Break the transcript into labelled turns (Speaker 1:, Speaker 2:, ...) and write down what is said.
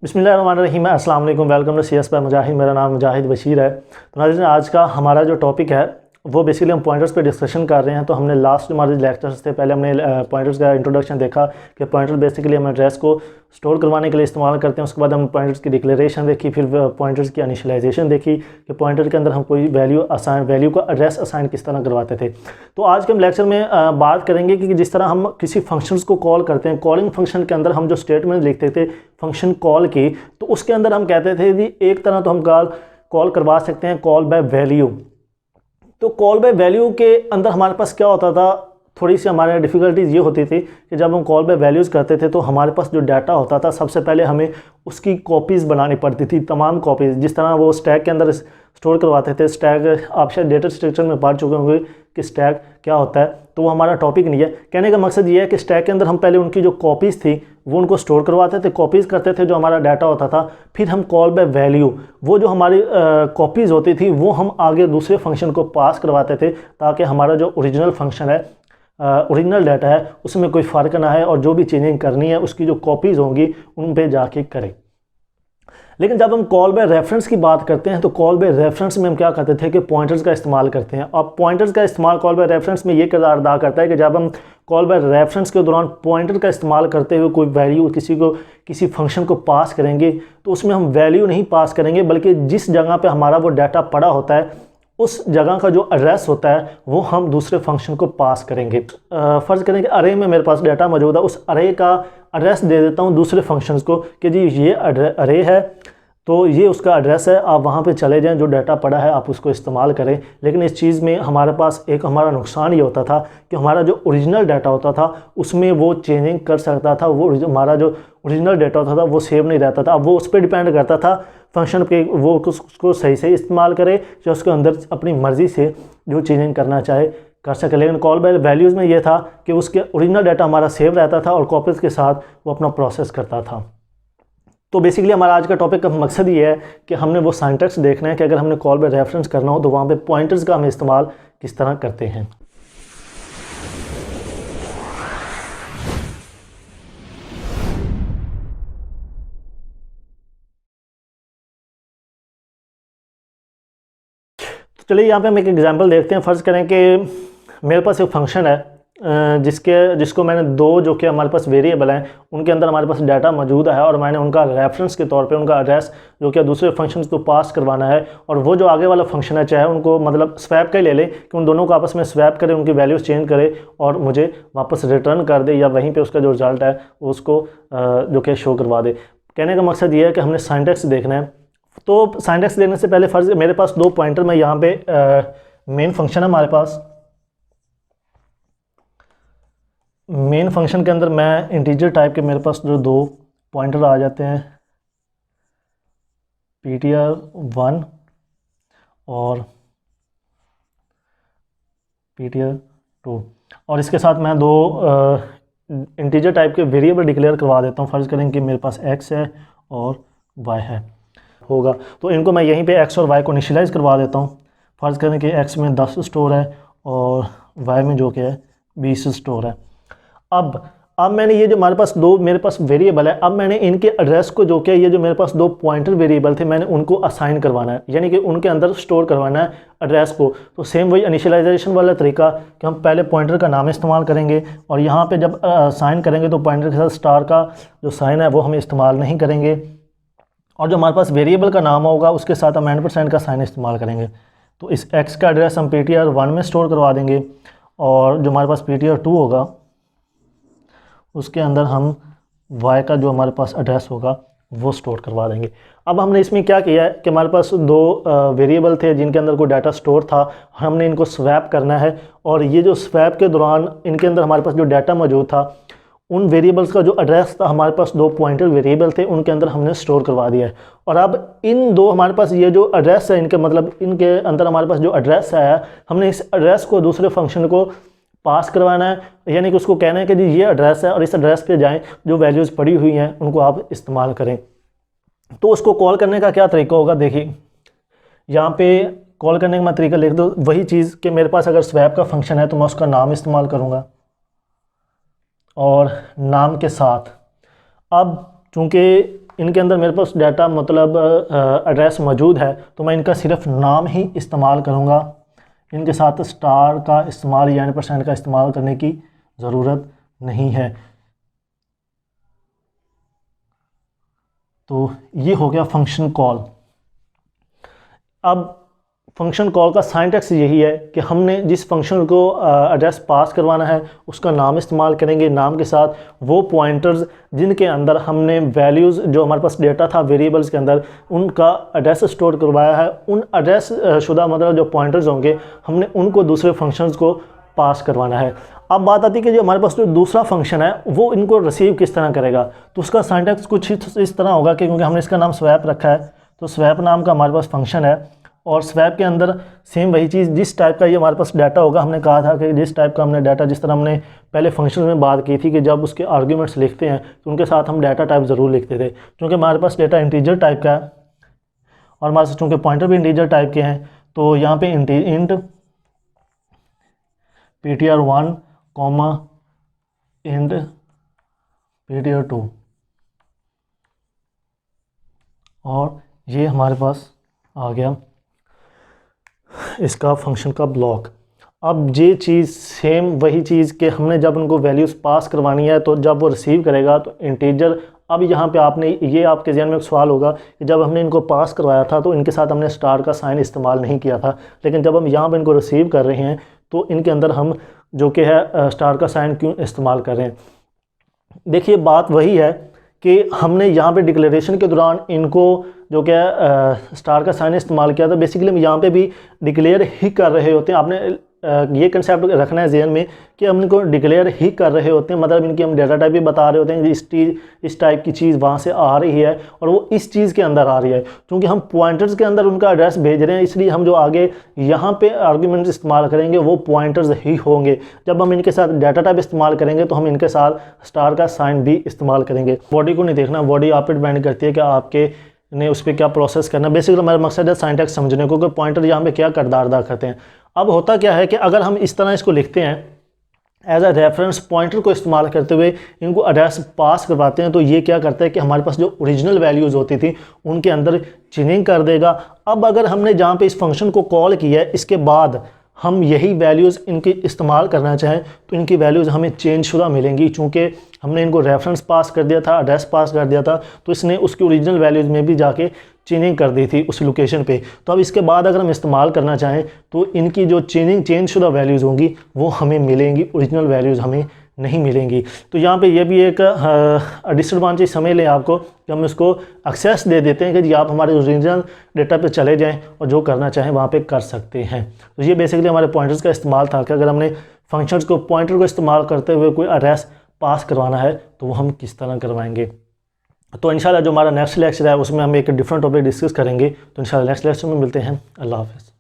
Speaker 1: बिस्मिल्लाहिर्रहमानिर्रहीम, अस्सलाम वालेकुम। वेलकम टू CS बाय मुजाहिद। मेरा नाम मुजाहिद बशीर है। तो नाज़रीन, आज का हमारा जो टॉपिक है वो बेसिकली हम पॉइंटर्स पे डिस्कशन कर रहे हैं। तो हमने लास्ट हमारे लेक्चर्स थे, पहले हमने पॉइंटर्स का इंट्रोडक्शन देखा कि पॉइंटर्स बेसिकली हम एड्रेस को स्टोर करवाने के लिए इस्तेमाल करते हैं। उसके बाद हम पॉइंटर्स की डिक्लेरेशन देखी, फिर पॉइंटर्स की इनिशियलाइजेशन देखी कि पॉइंटर के अंदर हम कोई वैल्यू का एड्रेस असाइन किस तरह करवाते थे। तो आज के हम लेक्चर में बात करेंगे कि जिस तरह हम किसी फंक्शंस को कॉल करते हैं, कॉलिंग फंक्शन के अंदर हम जो स्टेटमेंट लिखते थे फंक्शन कॉल की, तो उसके अंदर हम कहते थे कि एक तरह तो हम कॉल करवा सकते हैं कॉल बाय वैल्यू। तो कॉल बाय वैल्यू के अंदर हमारे पास क्या होता था, थोड़ी सी हमारे डिफ़िकल्टीज़ ये होती थी कि जब हम कॉल बाय वैल्यूज़ करते थे तो हमारे पास जो डाटा होता था सबसे पहले हमें उसकी कॉपीज़ बनानी पड़ती थी, तमाम कॉपीज़। जिस तरह वो स्टैक के अंदर स्टोर करवाते थे, स्टैक आप शायद डेटा स्ट्रक्चर में पढ़ चुके होंगे कि स्टैक क्या होता है, तो वो हमारा टॉपिक नहीं है। कहने का मकसद ये है कि स्टैक के अंदर हम पहले उनकी जो कॉपीज़ थी वो उनको स्टोर करवाते थे, कॉपीज़ करते थे जो हमारा डाटा होता था। फिर हम कॉल बाय वैल्यू, वो जो हमारी कॉपीज़ होती थी वो हम आगे दूसरे फंक्शन को पास करवाते थे ताकि हमारा जो ओरिजिनल फंक्शन है, ओरिजिनल डाटा है, उसमें कोई फ़र्क ना है और जो भी चेंजिंग करनी है उसकी जो कॉपीज़ होंगी उन पे जाके करें। लेकिन जब हम कॉल बाय रेफरेंस की बात करते हैं तो कॉल बाय रेफरेंस में हम क्या करते थे कि पॉइंटर्स का इस्तेमाल करते हैं। अब पॉइंटर्स का इस्तेमाल कॉल बाय रेफरेंस में ये किरदार अदा करता है कि जब हम कॉल बाय रेफरेंस के दौरान पॉइंटर का इस्तेमाल करते हुए कोई वैल्यू किसी फंक्शन को पास करेंगे तो उसमें हम वैल्यू नहीं पास करेंगे, बल्कि जिस जगह पे हमारा वो डाटा पड़ा होता है उस जगह का जो एड्रेस होता है वो हम दूसरे फंक्शन को पास करेंगे। फ़र्ज़ करें कि अरे में मेरे पास डाटा मौजूद है, उस अरे का एड्रेस दे देता हूँ दूसरे फंक्शंस को कि जी ये अरे है तो ये उसका एड्रेस है, आप वहाँ पे चले जाएं, जो डाटा पड़ा है आप उसको इस्तेमाल करें। लेकिन इस चीज़ में हमारे पास एक हमारा नुकसान ये होता था कि हमारा जो ओरिजिनल डाटा होता था उसमें वो चेंजिंग कर सकता था, वो हमारा जो ओरिजिनल डाटा होता था वो सेव नहीं रहता था। अब वो उस पर डिपेंड करता था फंक्शन पे, वो उसको सही से इस्तेमाल करे या उसके अंदर अपनी मर्ज़ी से जो चेंजिंग करना चाहे कर सके। लेकिन कॉल बाय वैल्यूज़ में ये था कि उसके ओरिजिनल डाटा हमारा सेव रहता था और कॉपीज़ के साथ वो अपना प्रोसेस करता था। तो बेसिकली हमारा आज का टॉपिक का मकसद ये है कि हमने वो सिंटैक्स देखना है कि अगर हमने कॉल बाय रेफरेंस करना हो तो वहाँ पे पॉइंटर्स का हम इस्तेमाल किस तरह करते हैं। तो चलिए यहाँ पे हम एक एग्जांपल देखते हैं। फ़र्ज़ करें कि मेरे पास एक फंक्शन है जिसको मैंने दो जो कि हमारे पास वेरिएबल हैं उनके अंदर हमारे पास डाटा मौजूद है और मैंने उनका रेफरेंस के तौर पे उनका एड्रेस जो कि दूसरे फंक्शंस को पास करवाना है। और वो जो आगे वाला फंक्शन है चाहे उनको मतलब स्वैप का ही ले ले कि उन दोनों को आपस में स्वैप करे, उनकी वैल्यूज़ चेंज करे और मुझे वापस रिटर्न कर दे या वहीं पर उसका जो रिज़ल्ट है उसको जो कि शो करवा दे। कहने का मकसद ये है कि हमने सिंटैक्स देखना है। तो सिंटैक्स देखने से पहले फ़र्ज़ मेरे पास दो पॉइंटर में यहाँ पे मेन फंक्शन है हमारे पास। मेन फंक्शन के अंदर मैं इंटीजर टाइप के मेरे पास जो दो पॉइंटर आ जाते हैं ptr1 और ptr2, और इसके साथ मैं दो इंटीजर टाइप के वेरिएबल डिक्लेयर करवा देता हूँ। फ़र्ज़ करें कि मेरे पास x है और y है होगा, तो इनको मैं यहीं पे x और y को इनिशियलाइज़ करवा देता हूँ। फ़र्ज़ करें कि x में 10 स्टोर है और y में जो कि है 20 स्टोर है। अब मैंने ये जो हमारे पास दो मेरे पास वेरिएबल है, अब मैंने इनके एड्रेस को जो कि ये जो मेरे पास दो पॉइंटर वेरिएबल थे मैंने उनको असाइन करवाना है, यानी कि उनके अंदर स्टोर करवाना है एड्रेस को। तो सेम वही इनिशियलाइजेशन वाला तरीका कि हम पहले पॉइंटर का नाम इस्तेमाल करेंगे और यहाँ पे जब असाइन करेंगे तो पॉइंटर के साथ स्टार का जो साइन है वो हम इस्तेमाल नहीं करेंगे और जो हमारे पास वेरिएबल का नाम होगा उसके साथ हम %% का साइन इस्तेमाल करेंगे। तो इस x का एड्रेस हम ptr1 में स्टोर करवा देंगे और जो हमारे पास ptr2 होगा उसके अंदर हम y का जो हमारे पास एड्रेस होगा वो स्टोर करवा देंगे। अब हमने इसमें क्या किया है कि हमारे पास दो वेरिएबल थे जिनके अंदर कोई डाटा स्टोर था, हमने इनको स्वैप करना है और ये जो स्वैप के दौरान इनके अंदर हमारे पास जो डाटा मौजूद था उन वेरिएबल्स का जो एड्रेस था हमारे पास दो पॉइंटर वेरिएबल थे उनके अंदर हमने स्टोर करवा दिया है। और अब इन दो हमारे पास ये जो एड्रेस है इनके मतलब इनके अंदर हमारे पास जो एड्रेस है हमने इस एड्रेस को दूसरे फंक्शन को पास करवाना है, यानी कि उसको कहना है कि जी ये एड्रेस है और इस एड्रेस पे जाएं, जो वैल्यूज़ पड़ी हुई हैं उनको आप इस्तेमाल करें। तो उसको कॉल करने का क्या तरीका होगा, देखिए यहाँ पे कॉल करने का मैं तरीका लिख दो, वही चीज़ कि मेरे पास अगर स्वैप का फंक्शन है तो मैं उसका नाम इस्तेमाल करूँगा और नाम के साथ अब चूँकि इनके अंदर मेरे पास डाटा मतलब एड्रेस मौजूद है, तो मैं इनका सिर्फ नाम ही इस्तेमाल करूँगा। इनके साथ स्टार का इस्तेमाल या % का इस्तेमाल करने की ज़रूरत नहीं है। तो ये हो गया फंक्शन कॉल। अब फंक्शन कॉल का सिंटैक्स यही है कि हमने जिस फंक्शन को एड्रेस पास करवाना है उसका नाम इस्तेमाल करेंगे, नाम के साथ वो पॉइंटर्स जिनके अंदर हमने वैल्यूज़ जो हमारे पास डेटा था वेरिएबल्स के अंदर उनका एड्रेस स्टोर करवाया है, उन एड्रेस शुदा मतलब जो पॉइंटर्स होंगे हमने उनको दूसरे फंक्शंस को पास करवाना है। अब बात आती है कि जो हमारे पास जो दूसरा फंक्शन है वो इनको रिसीव किस तरह करेगा। तो उसका सिंटैक्स कुछ इस तरह होगा कि क्योंकि हमने इसका नाम स्वैप रखा है, तो स्वैप नाम का हमारे पास फंक्शन है और स्वैप के अंदर सेम वही चीज़ जिस टाइप का ये हमारे पास डाटा होगा, हमने कहा था कि जिस टाइप का हमने डाटा, जिस तरह हमने पहले फंक्शन में बात की थी कि जब उसके आर्ग्यूमेंट्स लिखते हैं तो उनके साथ हम डाटा टाइप ज़रूर लिखते थे, क्योंकि हमारे पास डाटा इंटीजर टाइप का है और हमारे पास चूँकि पॉइंटर भी इंटीजर टाइप के हैं, तो यहाँ पे इंट ptr1 इंट ptr2 और ये हमारे पास आ गया इसका फंक्शन का ब्लॉक। अब ये चीज़ सेम वही चीज़ कि हमने जब उनको वैल्यूज़ पास करवानी है तो जब वो रिसीव करेगा तो इंटीजर। अब यहाँ पे आपने ये आपके ज़हन में एक सवाल होगा कि जब हमने इनको पास करवाया था तो इनके साथ हमने स्टार का साइन इस्तेमाल नहीं किया था, लेकिन जब हम यहाँ पे इनको रिसीव कर रहे हैं तो इनके अंदर हम जो कि है स्टार का साइन क्यों इस्तेमाल कर रहे हैं। देखिए बात वही है कि हमने यहाँ पे डिक्लेरेशन के दौरान इनको जो क्या स्टार का साइन इस्तेमाल किया था, बेसिकली हम यहाँ पे भी डिक्लेयर ही कर रहे होते हैं। आपने ये कंसेप्ट रखना है ज़हन में कि हम इनको डिक्लेयर ही कर रहे होते हैं, मतलब इनकी हम डाटा टाइप भी बता रहे होते हैं कि इस टाइप की चीज़ वहाँ से आ रही है और वो इस चीज़ के अंदर आ रही है। क्योंकि हम पॉइंटर्स के अंदर उनका एड्रेस भेज रहे हैं, इसलिए हम जो आगे यहाँ पे आर्ग्यूमेंट्स इस्तेमाल करेंगे वो पॉइंटर्स ही होंगे। जब हम इनके साथ डाटा टाइप इस्तेमाल करेंगे तो हम इनके साथ स्टार का साइन भी इस्तेमाल करेंगे। बॉडी को नहीं देखना, बॉडी आप पे डिपेंड करती है कि आपके ने उस पर क्या प्रोसेस करना। बेसिकली हमारा मकसद है सिंटैक्स समझने को कि पॉइंटर यहाँ पे क्या किरदार अदा करते हैं। अब होता क्या है कि अगर हम इस तरह इसको लिखते हैं एज अ रेफरेंस पॉइंटर को इस्तेमाल करते हुए इनको एड्रेस पास करवाते हैं, तो ये क्या करता है कि हमारे पास जो ओरिजिनल वैल्यूज़ होती थी उनके अंदर चेंजिंग कर देगा। अब अगर हमने जहाँ पे इस फंक्शन को कॉल किया है इसके बाद हम यही वैल्यूज़ इनकी इस्तेमाल करना चाहें तो इनकी वैल्यूज़ हमें चेंज शुदा मिलेंगी। चूँकि हमने इनको रेफरेंस पास कर दिया था, एड्रेस पास कर दिया था, तो इसने उसकी ओरिजिनल वैल्यूज़ में भी जाके चेंजिंग कर दी थी उस लोकेशन पे। तो अब इसके बाद अगर हम इस्तेमाल करना चाहें तो इनकी जो चेंज शुदा वैल्यूज़ होंगी वो हमें मिलेंगी, ओरिजिनल वैल्यूज़ हमें नहीं मिलेंगी। तो यहाँ पे ये भी एक डिसएडवांटेज समझ लें आपको कि हम इसको एक्सेस दे देते हैं कि जी आप हमारे ओरिजिनल डेटा पे चले जाएं और जो करना चाहें वहाँ पे कर सकते हैं। तो ये बेसिकली हमारे पॉइंटर्स का इस्तेमाल था कि अगर हमने फंक्शंस को पॉइंटर को इस्तेमाल करते हुए कोई एड्रेस पास करवाना है तो वो हम किस तरह करवाएंगे। तो इंशाल्लाह जो हमारा नेक्स्ट लेक्चर है उसमें हम एक डिफरेंट टॉपिक डिस्कस करेंगे। तो इंशाल्लाह नेक्स्ट लेक्चर में मिलते हैं। अल्लाह हाफ़िज़।